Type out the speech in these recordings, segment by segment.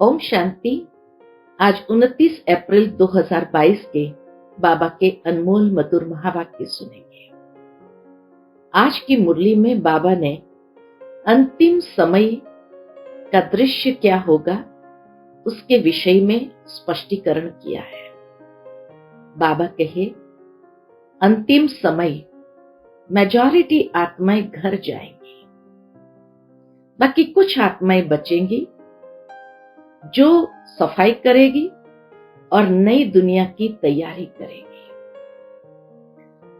ओम शांति। आज 29 अप्रैल 2022 के बाबा के अनमोल मधुर महावाक्य सुनेंगे। आज की मुरली में बाबा ने अंतिम समय का दृश्य क्या होगा उसके विषय में स्पष्टीकरण किया है। बाबा कहे, अंतिम समय मेजॉरिटी आत्माएं घर जाएंगी, बाकी कुछ आत्माएं बचेंगी जो सफाई करेगी और नई दुनिया की तैयारी करेगी।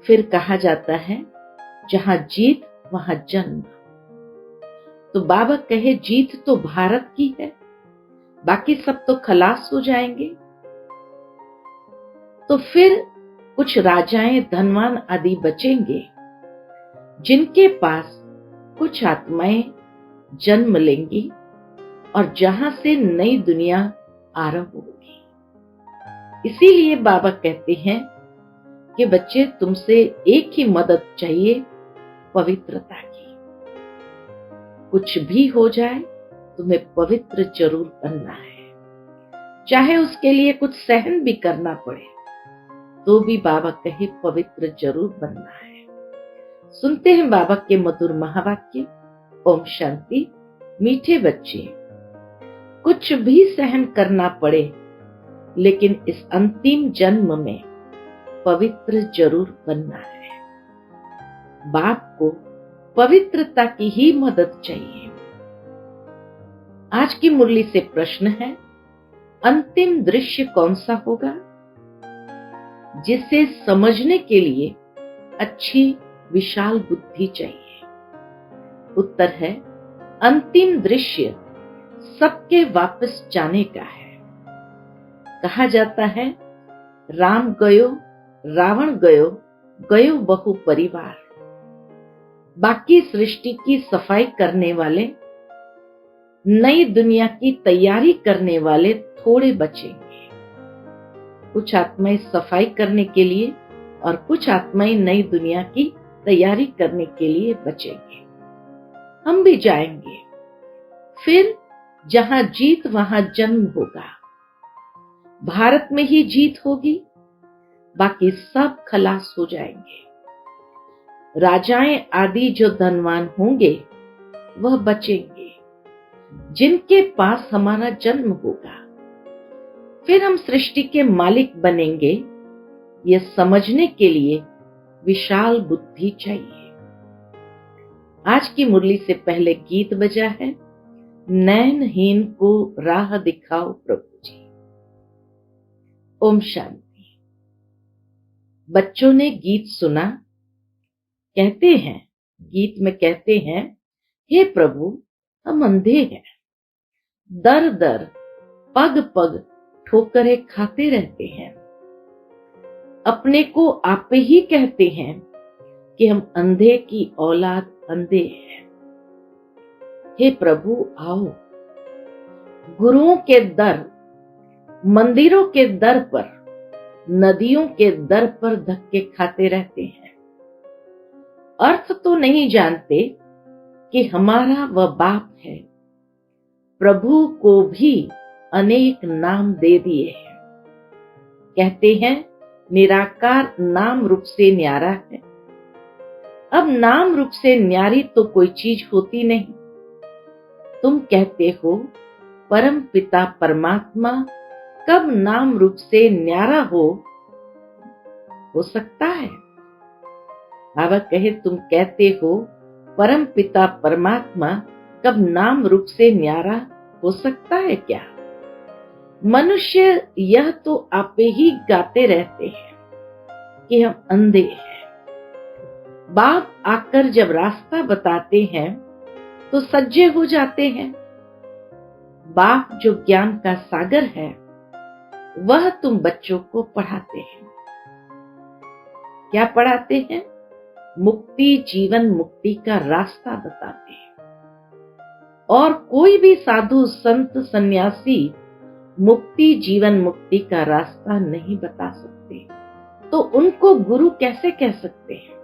फिर कहा जाता है, जहां जीत वहां जन्म। तो बाबा कहे, जीत तो भारत की है, बाकी सब तो खलास हो जाएंगे। तो फिर कुछ राजाएं, धनवान आदि बचेंगे जिनके पास कुछ आत्माएं जन्म लेंगी और जहां से नई दुनिया आरंभ होगी। इसीलिए बाबा कहते हैं कि बच्चे, तुमसे एक ही मदद चाहिए, पवित्रता की। कुछ भी हो जाए, तुम्हें पवित्र जरूर बनना है, चाहे उसके लिए कुछ सहन भी करना पड़े तो भी बाबा कहे पवित्र जरूर बनना है। सुनते हैं बाबा के मधुर महावाक्य। ओम शांति। मीठे बच्चे, कुछ भी सहन करना पड़े लेकिन इस अंतिम जन्म में पवित्र जरूर बनना है। बाप को पवित्रता की ही मदद चाहिए। आज की मुरली से प्रश्न है, अंतिम दृश्य कौन सा होगा जिसे समझने के लिए अच्छी विशाल बुद्धि चाहिए? उत्तर है, अंतिम दृश्य सबके वापस जाने का है। कहा जाता है, राम गयो, रावण गयो, गयो बहु परिवार। बाकी सृष्टि की सफाई करने वाले, नई दुनिया की तैयारी करने वाले थोड़े बचेंगे। कुछ आत्माएं सफाई करने के लिए और कुछ आत्माएं नई दुनिया की तैयारी करने के लिए बचेंगे। हम भी जाएंगे। फिर जहां जीत वहां जन्म होगा। भारत में ही जीत होगी, बाकी सब खलास हो जाएंगे। राजाएं आदि जो धनवान होंगे वह बचेंगे जिनके पास हमारा जन्म होगा। फिर हम सृष्टि के मालिक बनेंगे। यह समझने के लिए विशाल बुद्धि चाहिए। आज की मुरली से पहले गीत बजा है, नैनहीन को राह दिखाओ प्रभु जी। ओम शांति। बच्चों ने गीत सुना। कहते हैं, गीत में कहते हैं, हे प्रभु, हम अंधे हैं, दर दर पग पग ठोकरें खाते रहते हैं। अपने को आप ही कहते हैं कि हम अंधे की औलाद अंधे हैं। हे प्रभु, आओ। गुरुओं के दर, मंदिरों के दर पर, नदियों के दर पर धक्के खाते रहते हैं। अर्थ तो नहीं जानते कि हमारा वह बाप है। प्रभु को भी अनेक नाम दे दिए हैं। कहते हैं, निराकार नाम रूप से न्यारा है। अब नाम रूप से न्यारी तो कोई चीज होती नहीं। तुम कहते हो परम पिता परमात्मा कब नाम रूप से न्यारा हो सकता है? बाबा कहे, तुम कहते हो परम पिता परमात्मा कब नाम रूप से न्यारा हो सकता है क्या? मनुष्य यह तो आप ही गाते रहते हैं कि हम अंधे हैं। बाप आकर जब रास्ता बताते हैं तो सज्जे हो जाते हैं। बाप जो ज्ञान का सागर है, वह तुम बच्चों को पढ़ाते हैं। क्या पढ़ाते हैं? मुक्ति, जीवन मुक्ति का रास्ता बताते हैं। और कोई भी साधु, संत, सन्यासी मुक्ति, जीवन मुक्ति का रास्ता नहीं बता सकते, तो उनको गुरु कैसे कह सकते हैं?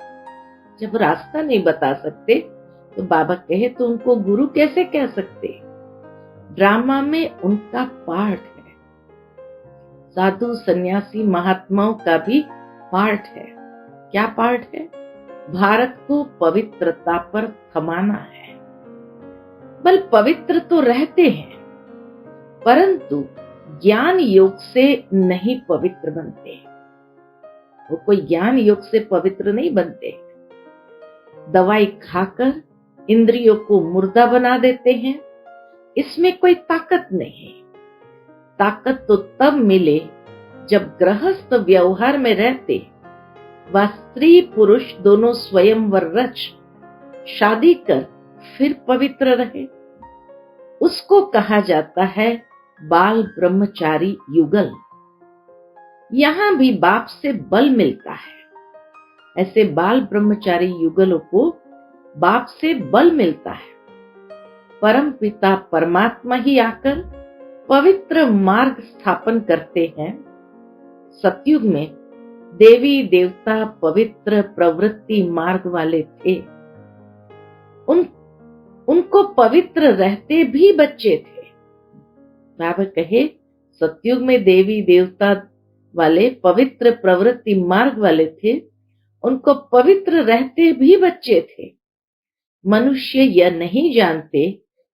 जब रास्ता नहीं बता सकते तो बाबा कहे तो उनको गुरु कैसे कह सकते? ड्रामा में उनका पार्ट है। साधु संन्यासी महात्माओं का भी पार्ट है। क्या पार्ट है? भारत को पवित्रता पर थमाना है। बल पवित्र तो रहते हैं, परंतु ज्ञान योग से नहीं पवित्र बनते। वो कोई ज्ञान योग से पवित्र नहीं बनते। दवाई खाकर इंद्रियों को मुर्दा बना देते हैं, इसमें कोई ताकत नहीं। ताकत तो तब मिले जब गृहस्थ व्यवहार में रहते व स्त्री पुरुष दोनों स्वयंवर रच शादी कर फिर पवित्र रहे। उसको कहा जाता है बाल ब्रह्मचारी युगल। यहां भी बाप से बल मिलता है। ऐसे बाल ब्रह्मचारी युगलों को बाप से बल मिलता है। परम पिता परमात्मा ही आकर पवित्र मार्ग स्थापन करते हैं। सतयुग में देवी देवता पवित्र प्रवृत्ति मार्ग वाले थे। उनको पवित्र रहते भी बच्चे थे। बाबा कहे सतयुग में देवी देवता वाले पवित्र प्रवृत्ति मार्ग वाले थे, उनको पवित्र रहते भी बच्चे थे। मनुष्य यह नहीं जानते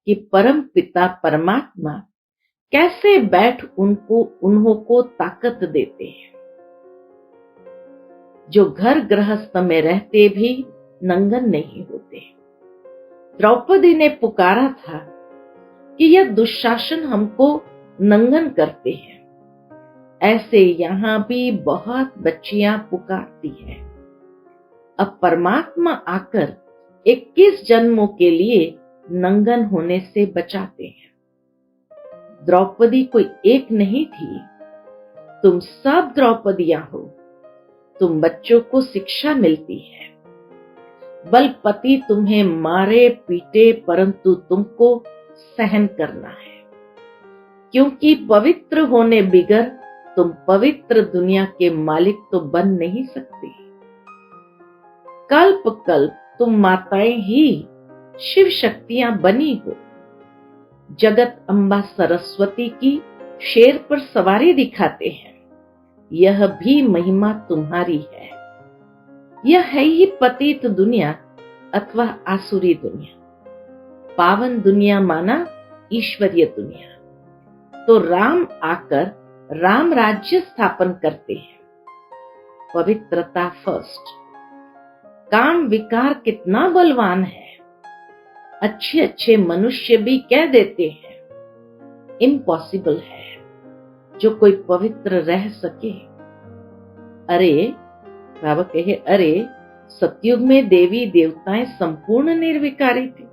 कि परम पिता परमात्मा कैसे बैठ उन्हों को ताकत देते हैं, जो घर गृहस्थ में रहते भी नंगन नहीं होते। द्रौपदी ने पुकारा था कि यह दुशासन हमको नंगन करते हैं। ऐसे यहां भी बहुत बच्चियां पुकारती हैं। अब परमात्मा आकर 21 जन्मों के लिए नंगन होने से बचाते हैं। द्रौपदी कोई एक नहीं थी, तुम सब द्रौपदियां हो। तुम बच्चों को शिक्षा मिलती है। बल पति तुम्हें मारे पीटे, परंतु तुमको सहन करना है, क्योंकि पवित्र होने बिगर तुम पवित्र दुनिया के मालिक तो बन नहीं सकते। कल्प कल्प तुम माताएं ही शिव शक्तियां बनी हो। जगत अम्बा सरस्वती की शेर पर सवारी दिखाते हैं। यह भी महिमा तुम्हारी है। यह है ही पतित दुनिया अथवा आसुरी दुनिया। पावन दुनिया माना ईश्वरीय दुनिया। तो राम आकर राम राज्य स्थापन करते हैं। पवित्रता फर्स्ट। काम विकार कितना बलवान है। अच्छे अच्छे मनुष्य भी कह देते हैं इम्पॉसिबल है जो कोई पवित्र रह सके। अरे बाबा कहे, अरे सतयुग में देवी देवताएं संपूर्ण निर्विकारी थे।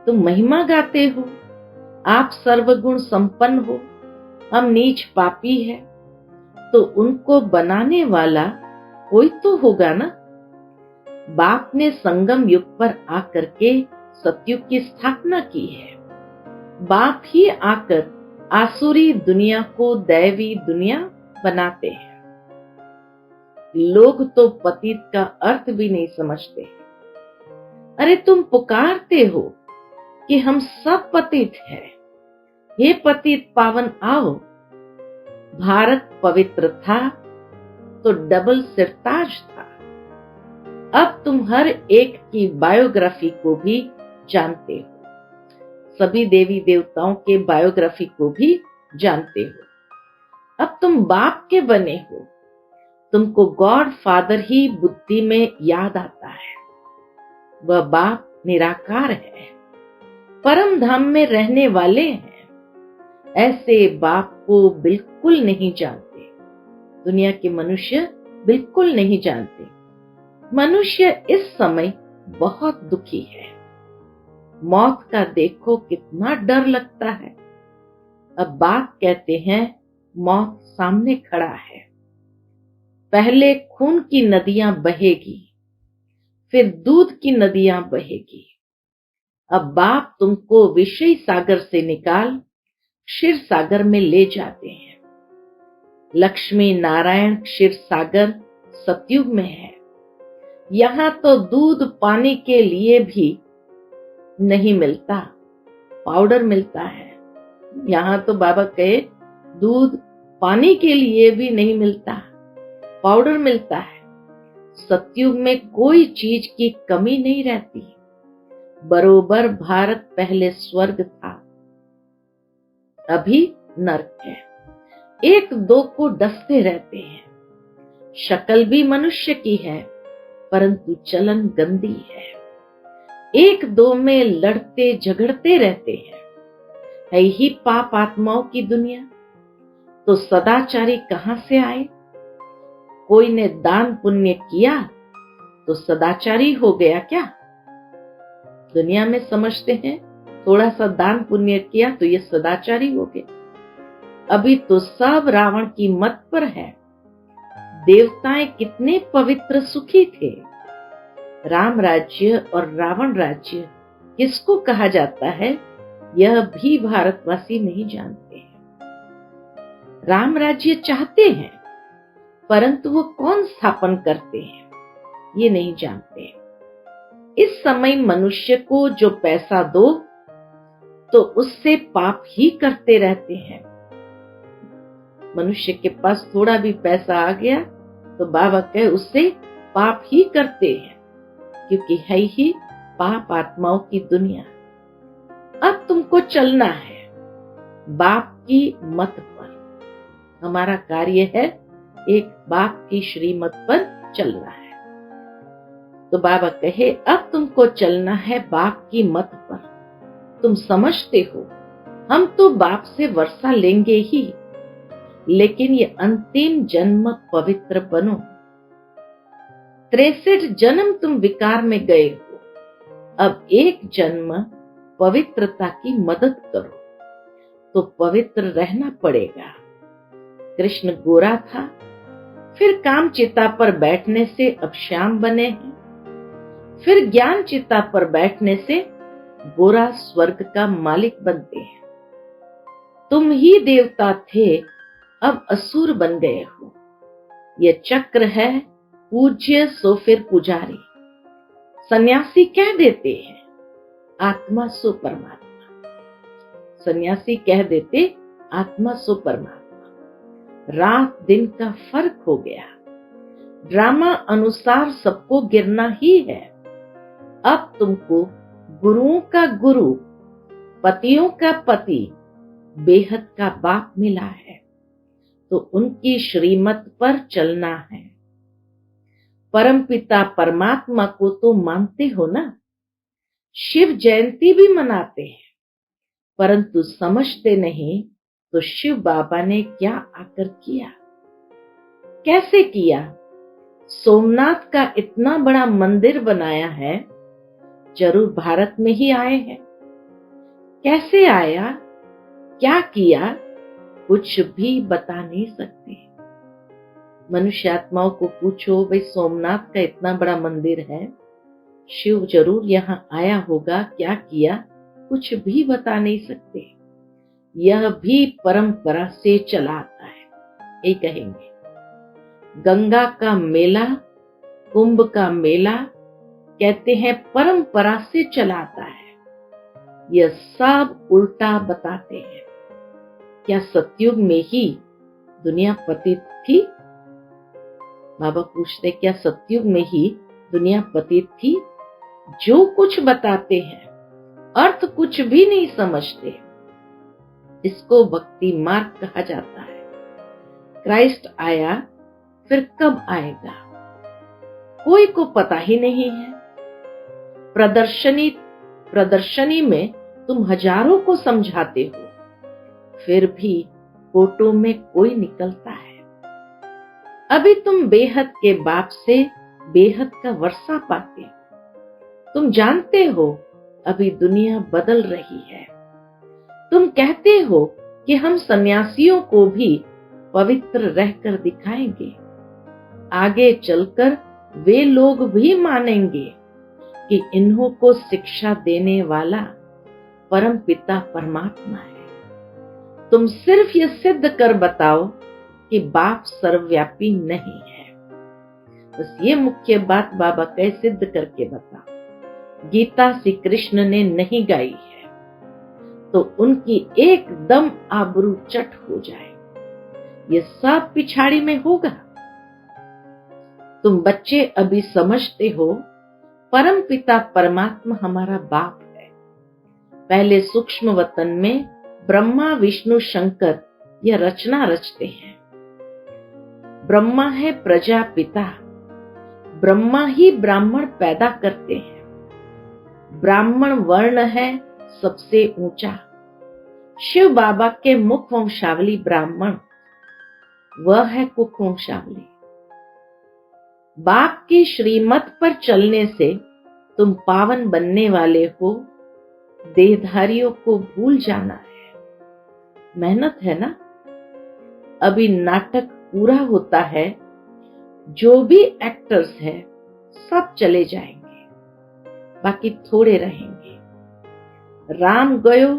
तुम महिमा गाते हो, आप सर्वगुण संपन्न हो, हम नीच पापी है, तो उनको बनाने वाला कोई तो होगा ना। बाप ने संगम युग पर आकर के सतयुग की स्थापना की है। बाप ही आकर आसुरी दुनिया को दैवी दुनिया बनाते हैं। लोग तो पतित का अर्थ भी नहीं समझते। अरे तुम पुकारते हो कि हम सब पतित हैं। हे पतित पावन आओ। भारत पवित्र था तो डबल सिरताज था। अब तुम हर एक की बायोग्राफी को भी जानते हो। सभी देवी देवताओं के बायोग्राफी को भी जानते हो। अब तुम बाप के बने हो। तुमको गॉड फादर ही बुद्धि में याद आता है। वह बाप निराकार है, परम धाम में रहने वाले हैं। ऐसे बाप को बिल्कुल नहीं जानते। दुनिया के मनुष्य बिल्कुल नहीं जानते। मनुष्य इस समय बहुत दुखी है। मौत का देखो कितना डर लगता है। अब बाप कहते हैं मौत सामने खड़ा है। पहले खून की नदियां बहेगी, फिर दूध की नदियां बहेगी। अब बाप तुमको विषय सागर से निकाल क्षीर सागर में ले जाते हैं। लक्ष्मी नारायण क्षीर सागर सतयुग में है। यहां तो दूध पाने के लिए भी नहीं मिलता, पाउडर मिलता है। यहाँ तो बाबा कहे दूध पानी के लिए भी नहीं मिलता, पाउडर मिलता है। सतयुग में कोई चीज की कमी नहीं रहती। बरोबर भारत पहले स्वर्ग था, अभी नर्क है। एक दो को डसते रहते हैं। शक्ल भी मनुष्य की है, परंतु चलन गंदी है। एक दो में लड़ते झगड़ते रहते हैं। है ही पाप आत्माओं की दुनिया, तो सदाचारी कहां से आए? कोई ने दान पुण्य किया तो सदाचारी हो गया क्या? दुनिया में समझते हैं थोड़ा सा दान पुण्य किया तो ये सदाचारी हो गए। अभी तो सब रावण की मत पर है। देवताएं कितने पवित्र सुखी थे। राम राज्य और रावण राज्य किसको कहा जाता है, यह भी भारतवासी नहीं जानते हैं। राम राज्य चाहते हैं, परंतु वो कौन स्थापन करते हैं, ये नहीं जानते। इस समय मनुष्य को जो पैसा दो तो उससे पाप ही करते रहते हैं। मनुष्य के पास थोड़ा भी पैसा आ गया तो बाबा कहे उससे पाप ही करते हैं, क्योंकि है ही पाप आत्माओं की दुनिया। अब तुमको चलना है बाप की मत पर। हमारा कार्य है एक बाप की श्रीमत पर चलना है। तो बाबा कहे अब तुमको चलना है बाप की मत पर। तुम समझते हो हम तो बाप से वर्षा लेंगे ही, लेकिन ये अंतिम जन्म पवित्र बनो। 63 जन्म तुम विकार में गए हो, अब एक जन्म पवित्रता की मदद करो तो पवित्र रहना पड़ेगा। कृष्ण गोरा था, फिर काम चिता पर बैठने से अब श्याम बने हैं, फिर ज्ञान चिता पर बैठने से गोरा स्वर्ग का मालिक बनते हैं। तुम ही देवता थे, अब असुर बन गए हो। यह चक्र है, पूज्य सो फिर पुजारी। सन्यासी कह देते हैं आत्मा सो परमात्मा। सन्यासी कह देते आत्मा सो परमात्मा। रात दिन का फर्क हो गया। ड्रामा अनुसार सबको गिरना ही है। अब तुमको गुरुओं का गुरु, पतियों का पति, बेहद का बाप मिला है, तो उनकी श्रीमत पर चलना है। परमपिता परमात्मा को तो मानते हो ना। शिव जयंती भी मनाते हैं, परंतु समझते नहीं तो शिव बाबा ने क्या आकर किया, कैसे किया। सोमनाथ का इतना बड़ा मंदिर बनाया है, जरूर भारत में ही आए हैं। कैसे आया, क्या किया, कुछ भी बता नहीं सकते। मनुष्य आत्माओं को पूछो, भाई सोमनाथ का इतना बड़ा मंदिर है, शिव जरूर यहाँ आया होगा, क्या किया, कुछ भी बता नहीं सकते। यह भी परंपरा से चला आता है, ये कहेंगे। गंगा का मेला, कुंभ का मेला, कहते हैं परंपरा से चला आता है। यह सब उल्टा बताते हैं। क्या सतयुग में ही दुनिया पतित थी? बाबा पूछते क्या सतयुग में ही दुनिया पतित थी? जो कुछ बताते हैं अर्थ कुछ भी नहीं समझते। इसको भक्ति मार्ग कहा जाता है। क्राइस्ट आया, फिर कब आएगा कोई को पता ही नहीं है। प्रदर्शनी में तुम हजारों को समझाते हो, फिर भी फोटो में कोई निकलता है। अभी तुम बेहद के बाप से बेहद का वर्षा पाते हो। तुम जानते हो अभी दुनिया बदल रही है। तुम कहते हो कि हम सन्यासियों को भी पवित्र रहकर दिखाएंगे। आगे चलकर वे लोग भी मानेंगे कि इन्हों को शिक्षा देने वाला परम पिता परमात्मा है। तुम सिर्फ ये सिद्ध कर बताओ कि बाप सर्वव्यापी नहीं है। बस ये मुख्य बात बाबा कहे, सिद्ध करके बताओ। गीता श्री कृष्ण ने नहीं गाई है, तो उनकी एकदम आबरू चट हो जाए। ये सब पिछाड़ी में होगा। तुम बच्चे अभी समझते हो परम पिता परमात्मा हमारा बाप है। पहले सूक्ष्म वतन में ब्रह्मा विष्णु शंकर यह रचना रचते हैं। ब्रह्मा है प्रजापिता, ब्रह्मा ही ब्राह्मण पैदा करते हैं। ब्राह्मण वर्ण है सबसे ऊंचा। शिव बाबा के मुख वंशावली ब्राह्मण, वह है कुक वंशावली। बाप की श्रीमत पर चलने से तुम पावन बनने वाले हो। देहधारियों को भूल जाना है। मेहनत है ना। अभी नाटक पूरा होता है। जो भी एक्टर्स है सब चले जाएंगे, बाकी थोड़े रहेंगे। राम गयो,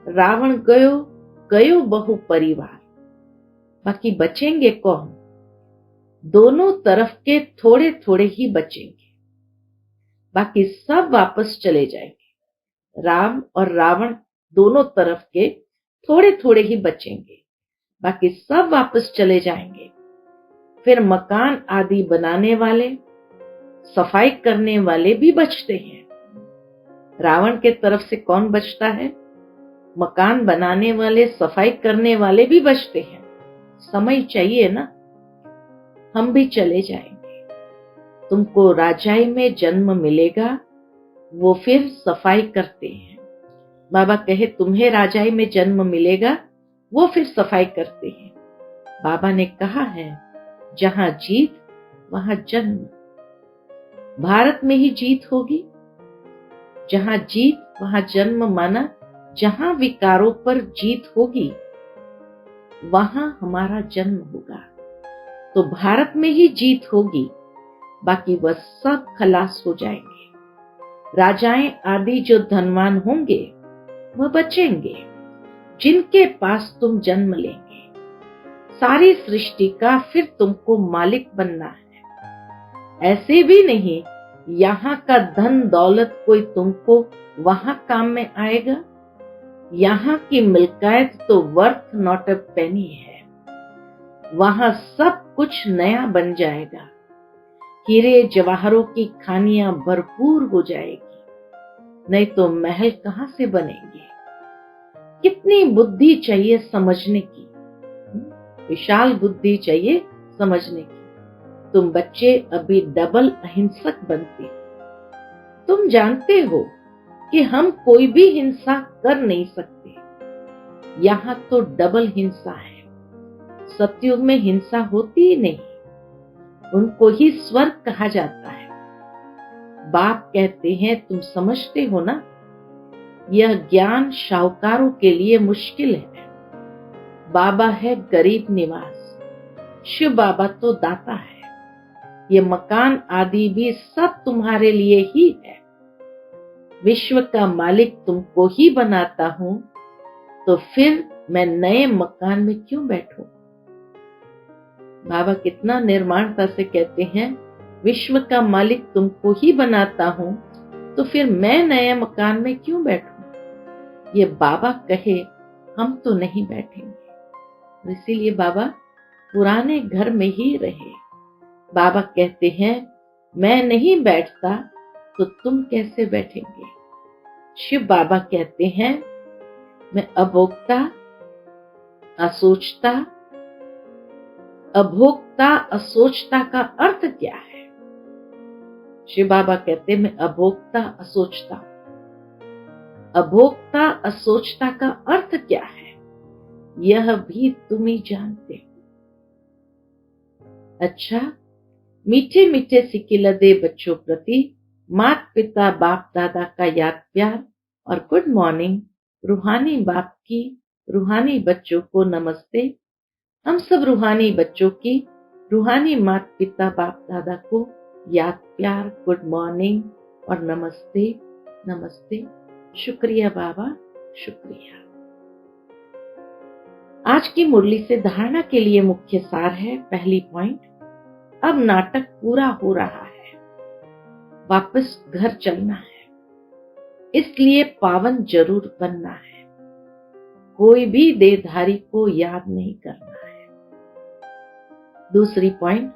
रावण गयो, गयो बहु परिवार, बाकी बचेंगे कौन? दोनों तरफ के थोड़े थोड़े ही बचेंगे, बाकी सब वापस चले जाएंगे। राम और रावण दोनों तरफ के थोड़े थोड़े ही बचेंगे, बाकी सब वापस चले जाएंगे। फिर मकान आदि बनाने वाले, सफाई करने वाले भी बचते हैं। रावण के तरफ से कौन बचता है? मकान बनाने वाले, सफाई करने वाले भी बचते हैं। समय चाहिए ना। हम भी चले जाएंगे। तुमको राजाई में जन्म मिलेगा, वो फिर सफाई करते हैं। बाबा कहे तुम्हें राजाई में जन्म मिलेगा, वो फिर सफाई करते हैं। बाबा ने कहा है जहां जीत वहां जन्म। भारत में ही जीत होगी। जहां जीत वहां जन्म, माना जहां विकारों पर जीत होगी वहां हमारा जन्म होगा। तो भारत में ही जीत होगी, बाकी वह सब खलास हो जाएंगे। राजाएं आदि जो धनवान होंगे वह बचेंगे, जिनके पास तुम जन्म लेंगे। सारी सृष्टि का फिर तुमको मालिक बनना है। ऐसे भी नहीं यहाँ का धन दौलत कोई तुमको वहां काम में आएगा। यहाँ की मिल्कियत तो वर्थ नॉट अ पेनी है। वहां सब कुछ नया बन जाएगा। हीरे जवाहरों की खानियां भरपूर हो जाएगी, नहीं तो महल कहां से बनेंगे। कितनी बुद्धि चाहिए समझने की, विशाल बुद्धि चाहिए समझने की। तुम बच्चे अभी डबल अहिंसक बनते हो। तुम जानते हो कि हम कोई भी हिंसा कर नहीं सकते। यहाँ तो डबल हिंसा है। सतयुग में हिंसा होती ही नहीं, उनको ही स्वर्ग कहा जाता है। बाप कहते हैं तुम समझते हो ना, यह ज्ञान शाहूकारों के लिए मुश्किल है। बाबा है गरीब निवास, शिव बाबा तो दाता है। ये मकान आदि भी सब तुम्हारे लिए ही है। विश्व का मालिक तुमको ही बनाता हूं, तो फिर मैं नए मकान में क्यों बैठूं? बाबा कितना निर्माणता से कहते हैं, विश्व का मालिक तुमको ही बनाता हूं, तो फिर मैं नए मकान में क्यों बैठूं? ये बाबा कहे हम तो नहीं बैठेंगे। इसीलिए बाबा पुराने घर में ही रहे। बाबा कहते हैं मैं नहीं बैठता तो तुम कैसे बैठेंगे? शिव बाबा कहते हैं मैं अभोक्ता असोचता। अभोक्ता असोचता का अर्थ क्या है? शिव बाबा कहते हैं मैं अभोक्ता असोचता। अभोक्ता असोचता का अर्थ क्या है यह भी तुम ही जानते हो। अच्छा, मीठे मीठे सिकिलदे बच्चों प्रति माता पिता बाप दादा का याद प्यार और गुड मॉर्निंग। रूहानी बाप की रूहानी बच्चों को नमस्ते। हम सब रूहानी बच्चों की रूहानी माता पिता बाप दादा को याद प्यार, गुड मॉर्निंग और नमस्ते नमस्ते। शुक्रिया बाबा, शुक्रिया। आज की मुरली से धारणा के लिए मुख्य सार है। पहली पॉइंट, अब नाटक पूरा हो रहा है, वापस घर चलना है, इसलिए पावन जरूर बनना है। कोई भी देहधारी को याद नहीं करना है। दूसरी पॉइंट,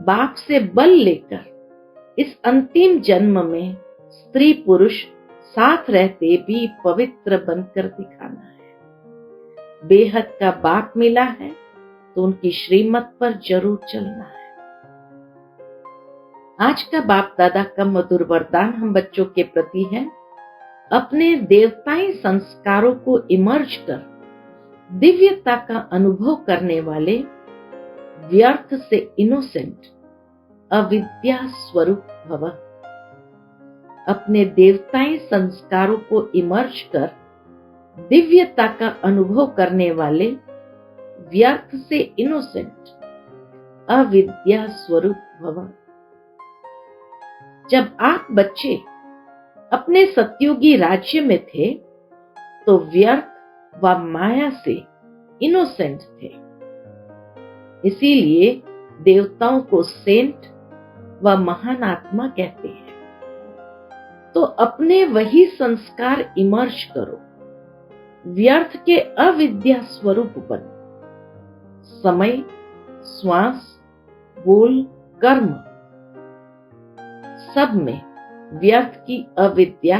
बाप से बल लेकर इस अंतिम जन्म में स्त्री पुरुष साथ रहते भी पवित्र बनकर दिखाना है। बेहद का बाप मिला है तो उनकी श्रीमत पर जरूर चलना है। आज का बाप दादा का मधुर वरदान हम बच्चों के प्रति है, अपने देवताई संस्कारों को इमर्ज कर दिव्यता का अनुभव करने वाले व्यर्थ से इनोसेंट अविद्या स्वरूप भव। अपने देवताई संस्कारों को इमर्ज कर दिव्यता का अनुभव करने वाले व्यर्थ से इनोसेंट अविद्या स्वरूप भव। जब आप बच्चे अपने सतयुगी राज्य में थे तो व्यर्थ व माया से इनोसेंट थे, इसीलिए देवताओं को सेंट व महान आत्मा कहते हैं। तो अपने वही संस्कार इमर्ज करो, व्यर्थ के अविद्या स्वरूप बनो। समय, श्वास, बोल, कर्म सब में व्यर्थ की अविद्या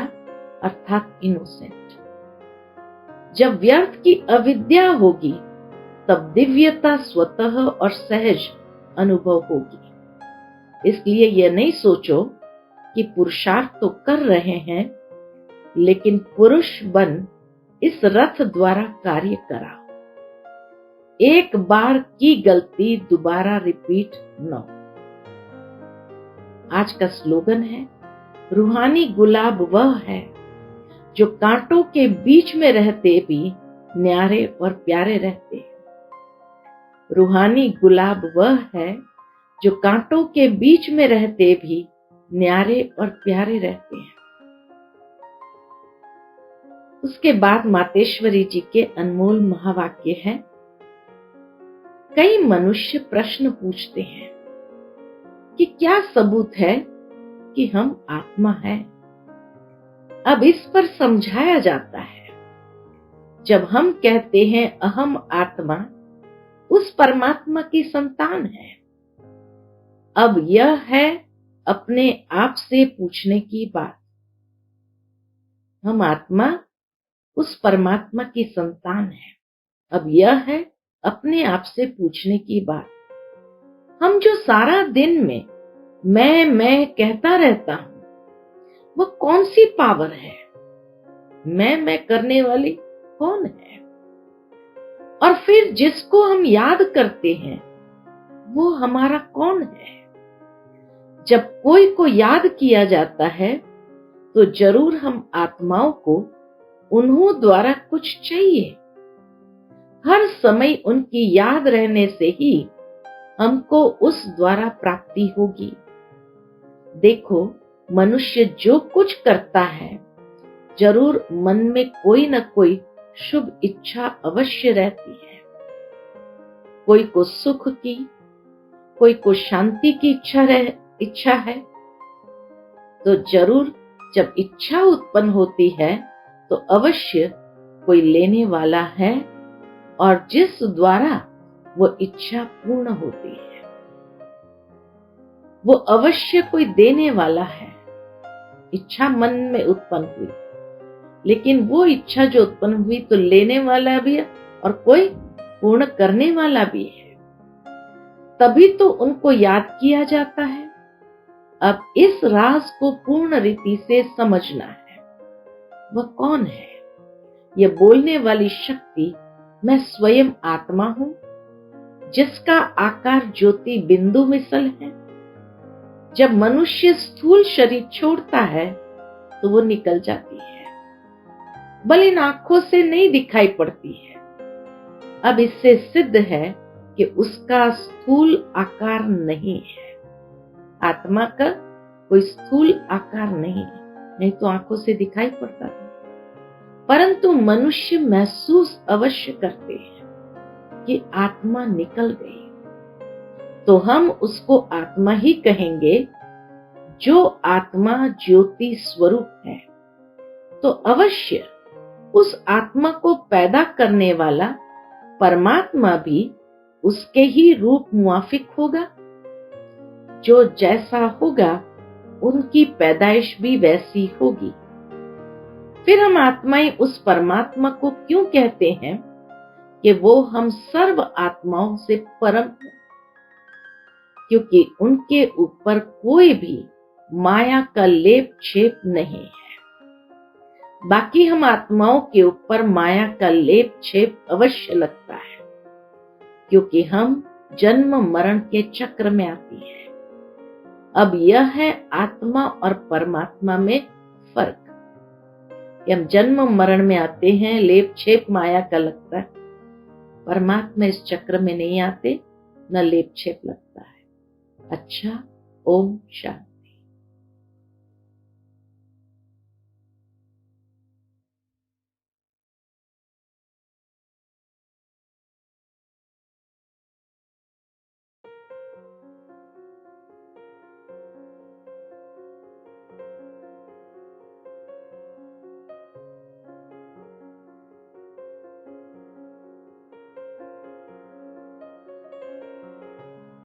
अर्थात इनोसेंट। जब व्यर्थ की अविद्या होगी तब दिव्यता स्वतः और सहज अनुभव होगी। इसलिए यह नहीं सोचो कि पुरुषार्थ तो कर रहे हैं, लेकिन पुरुष बन इस रथ द्वारा कार्य कराओ। एक बार की गलती दोबारा रिपीट न हो। आज का स्लोगन है, रूहानी गुलाब वह है जो कांटों के बीच में रहते भी न्यारे और प्यारे रहते हैं। रूहानी गुलाब वह है जो कांटों के बीच में रहते भी न्यारे और प्यारे रहते हैं। उसके बाद मातेश्वरी जी के अनमोल महावाक्य है। कई मनुष्य प्रश्न पूछते हैं कि क्या सबूत है कि हम आत्मा है। अब इस पर समझाया जाता है, जब हम कहते हैं अहम आत्मा, उस परमात्मा की संतान है। अब यह है अपने आप से पूछने की बात। हम आत्मा उस परमात्मा की संतान है। अब यह है अपने आप से पूछने की बात। हम जो सारा दिन में मैं कहता रहता हूं, वो कौन सी पावर है? मैं करने वाली कौन है? और फिर जिसको हम याद करते हैं वो हमारा कौन है? जब कोई को याद किया जाता है तो जरूर हम आत्माओं को उन्हों द्वारा कुछ चाहिए। हर समय उनकी याद रहने से ही हमको उस द्वारा प्राप्ति होगी। देखो, मनुष्य जो कुछ करता है जरूर मन में कोई न कोई शुभ इच्छा अवश्य रहती है। कोई को सुख की, कोई को शांति की इच्छा है। तो जरूर जब इच्छा उत्पन्न होती है तो अवश्य कोई लेने वाला है और जिस द्वारा वो इच्छा पूर्ण होती है वो अवश्य कोई देने वाला है। इच्छा मन में उत्पन्न हुई, लेकिन वो इच्छा जो उत्पन्न हुई तो लेने वाला भी है और कोई पूर्ण करने वाला भी है। तभी तो उनको याद किया जाता है। अब इस राज को पूर्ण रीति से समझना है। वह कौन है? यह बोलने वाली शक्ति मैं स्वयं आत्मा हूं, जिसका आकार ज्योति बिंदु मिसल है। जब मनुष्य स्थूल शरीर छोड़ता है तो वो निकल जाती है, बल इन आंखों से नहीं दिखाई पड़ती है। अब इससे सिद्ध है कि उसका स्थूल आकार नहीं है। आत्मा का कोई स्थूल आकार नहीं है, नहीं तो आंखों से दिखाई पड़ता था। परंतु मनुष्य महसूस अवश्य करते हैं कि आत्मा निकल गई, तो हम उसको आत्मा ही कहेंगे जो आत्मा ज्योति स्वरूप है। तो अवश्य उस आत्मा को पैदा करने वाला परमात्मा भी उसके ही रूप मुआफिक होगा। जो जैसा होगा उनकी पैदाइश भी वैसी होगी। फिर हम आत्माएं उस परमात्मा को क्यों कहते हैं कि वो हम सर्व आत्माओं से परम है? क्योंकि उनके ऊपर कोई भी माया का लेप छेप नहीं है। बाकी हम आत्माओं के ऊपर माया का लेप छेप अवश्य लगता है, क्योंकि हम जन्म मरण के चक्र में आती हैं। अब यह है आत्मा और परमात्मा में फर्क कि हम जन्म मरण में आते हैं, लेप छेप माया का लगता है। परमात्मा इस चक्र में नहीं आते, न लेप छेप लगता है। अच्छा, ओम शांति।